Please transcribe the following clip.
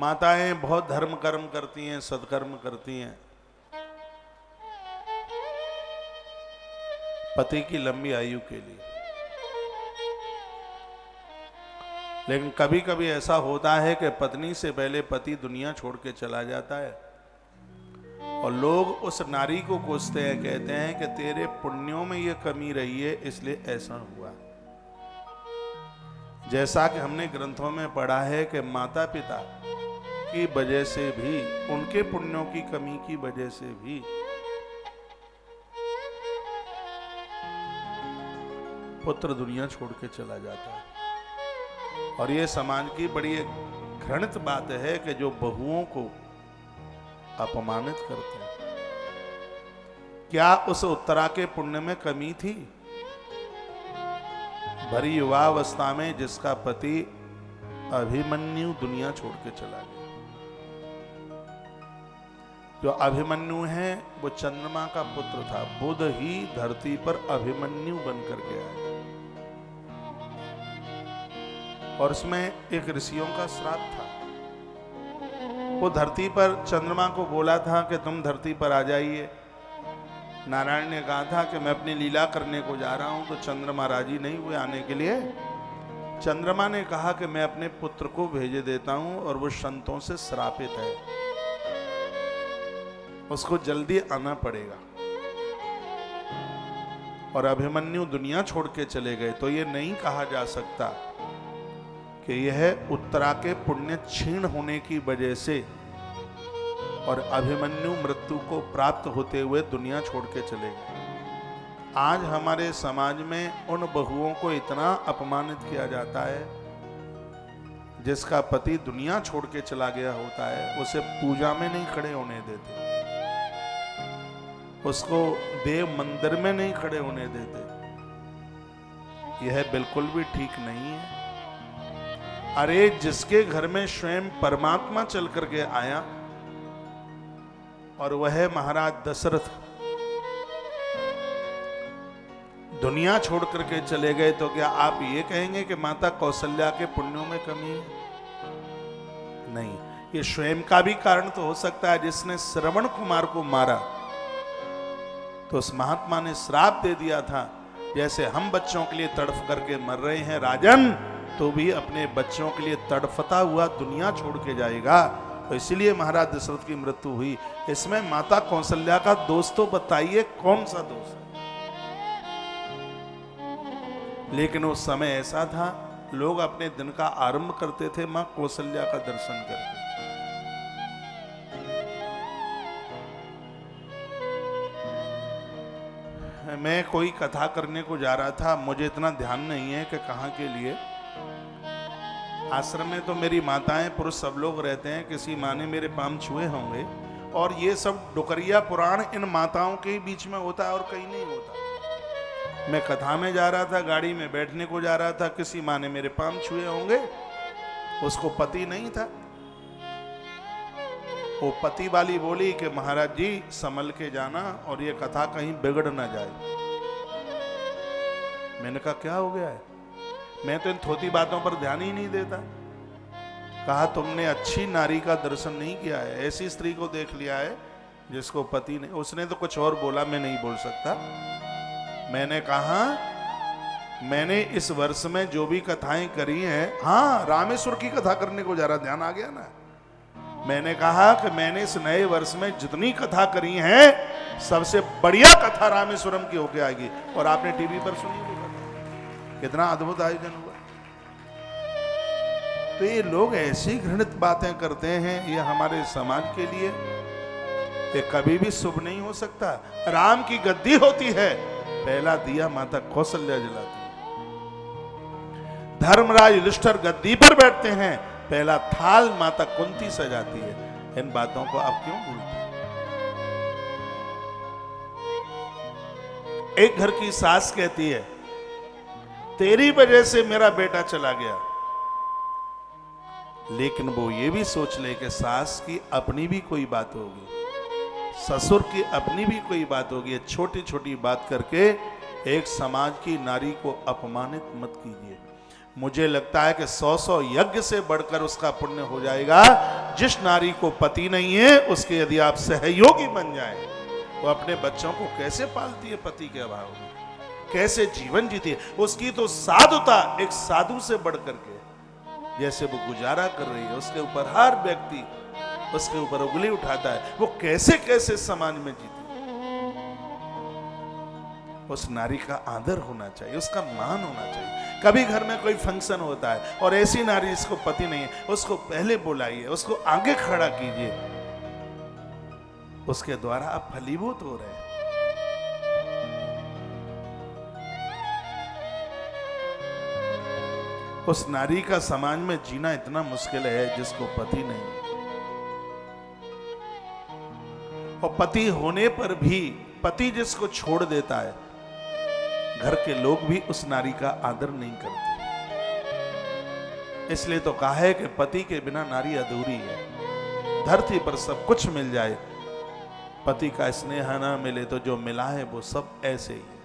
माताएं बहुत धर्म कर्म करती हैं, सत्कर्म करती हैं, पति की लंबी आयु के लिए। लेकिन कभी कभी ऐसा होता है कि पत्नी से पहले पति दुनिया छोड़ के चला जाता है और लोग उस नारी को कोसते हैं, कहते हैं कि तेरे पुण्यों में ये कमी रही है इसलिए ऐसा हुआ। जैसा कि हमने ग्रंथों में पढ़ा है कि माता पिता की वजह से भी, उनके पुण्यों की कमी की वजह से भी पुत्र दुनिया छोड़ के चला जाता है। और ये समाज की बड़ी एक घृणित बात है कि जो बहुओं को अपमानित करते हैं। क्या उस उत्तरा के पुण्य में कमी थी? भरी युवावस्था में जिसका पति अभिमन्यु दुनिया छोड़ के चला गया। जो अभिमन्यु है वो चंद्रमा का पुत्र था। बुध ही धरती पर अभिमन्यु बनकर के आया और उसमें एक ऋषियों का श्राप था। वो धरती पर चंद्रमा को बोला था कि तुम धरती पर आ जाइए। नारायण ने कहा था कि मैं अपनी लीला करने को जा रहा हूं, तो चंद्रमा राजी नहीं हुए आने के लिए। चंद्रमा ने कहा कि मैं अपने पुत्र को भेजे देता हूं और वो संतों से श्रापित है, उसको जल्दी आना पड़ेगा। और अभिमन्यु दुनिया छोड़ के चले गए। तो ये नहीं कहा जा सकता कि यह उत्तरा के पुण्य क्षीण होने की वजह से और अभिमन्यु मृत्यु को प्राप्त होते हुए दुनिया छोड़ के चले गए। आज हमारे समाज में उन बहुओं को इतना अपमानित किया जाता है, जिसका पति दुनिया छोड़ के चला गया होता है, उसे पूजा में नहीं खड़े होने देते, उसको देव मंदिर में नहीं खड़े होने देते। यह बिल्कुल भी ठीक नहीं है। अरे जिसके घर में स्वयं परमात्मा चल करके आया और वह महाराज दशरथ दुनिया छोड़ करके चले गए, तो क्या आप ये कहेंगे कि माता कौशल्या के पुण्यों में कमी है? नहीं, ये स्वयं का भी कारण तो हो सकता है। जिसने श्रवण कुमार को मारा तो उस महात्मा ने श्राप दे दिया था, जैसे हम बच्चों के लिए तड़फ करके मर रहे हैं राजन, तो भी अपने बच्चों के लिए तड़फता हुआ दुनिया छोड़ के जाएगा। तो इसीलिए महाराज दशरथ की मृत्यु हुई। इसमें माता कौशल्या का दोष तो बताइए, कौन सा दोष है? लेकिन उस समय ऐसा था, लोग अपने दिन का आरंभ करते थे मां कौशल्या का दर्शन करके। मैं कोई कथा करने को जा रहा था, मुझे इतना ध्यान नहीं है कि कहाँ के लिए। आश्रम में तो मेरी माताएं पुरुष सब लोग रहते हैं, किसी माँ ने मेरे पांव छुए होंगे। और ये सब डुकरिया पुराण इन माताओं के ही बीच में होता है और कहीं नहीं होता। मैं कथा में जा रहा था, गाड़ी में बैठने को जा रहा था, किसी माँ ने मेरे पांव छुए होंगे, उसको पति नहीं था। वो पति वाली बोली कि महाराज जी संभल के जाना और ये कथा कहीं बिगड़ ना जाए। मैंने कहा क्या हो गया है? मैं तो इन थोती बातों पर ध्यान ही नहीं देता। कहा तुमने अच्छी नारी का दर्शन नहीं किया है, ऐसी स्त्री को देख लिया है जिसको पति नहीं। उसने तो कुछ और बोला, मैं नहीं बोल सकता। मैंने कहा मैंने इस वर्ष में जो भी कथाएं करी हैं, हाँ रामेश्वर की कथा करने को जरा ध्यान आ गया ना। मैंने कहा कि मैंने इस नए वर्ष में जितनी कथा करी हैं, सबसे बढ़िया कथा रामेश्वरम की होके आएगी। और आपने टीवी पर सुनी वो कथा, कितना अद्भुत आयोजन हुआ। तो ये लोग ऐसी घृणित बातें करते हैं, ये हमारे समाज के लिए ये कभी भी शुभ नहीं हो सकता। राम की गद्दी होती है, पहला दिया माता कौशल्या जलाती है। धर्मराज युधिष्ठिर गद्दी पर बैठते हैं, पहला थाल माता कुंती सजाती है। इन बातों को आप क्यों भूलते हैं? एक घर की सास कहती है तेरी वजह से मेरा बेटा चला गया, लेकिन वो ये भी सोच ले कि सास की अपनी भी कोई बात होगी, ससुर की अपनी भी कोई बात होगी। छोटी छोटी बात करके एक समाज की नारी को अपमानित मत कीजिए। मुझे लगता है कि 100 यज्ञ से बढ़कर उसका पुण्य हो जाएगा। जिस नारी को पति नहीं है उसके यदि आप सहयोगी बन जाए तो अपने बच्चों को कैसे पालती है पति के अभाव में, कैसे जीवन जीती है। उसकी तो साधुता एक साधु से बढ़कर के जैसे वो गुजारा कर रही है, उसके ऊपर हर व्यक्ति उसके ऊपर उंगली उठाता है, वो कैसे कैसे समाज में जीती। उस नारी का आदर होना चाहिए, उसका मान होना चाहिए। कभी घर में कोई फंक्शन होता है और ऐसी नारी जिसको पति नहीं है उसको पहले बुलाइए, उसको आगे खड़ा कीजिए, उसके द्वारा आप फलीभूत हो रहे हैं। उस नारी का समाज में जीना इतना मुश्किल है जिसको पति नहीं, और पति होने पर भी पति जिसको छोड़ देता है घर के लोग भी उस नारी का आदर नहीं करते। इसलिए तो कहा है कि पति के बिना नारी अधूरी है। धरती पर सब कुछ मिल जाए, पति का स्नेह ना मिले तो जो मिला है वो सब ऐसे ही है।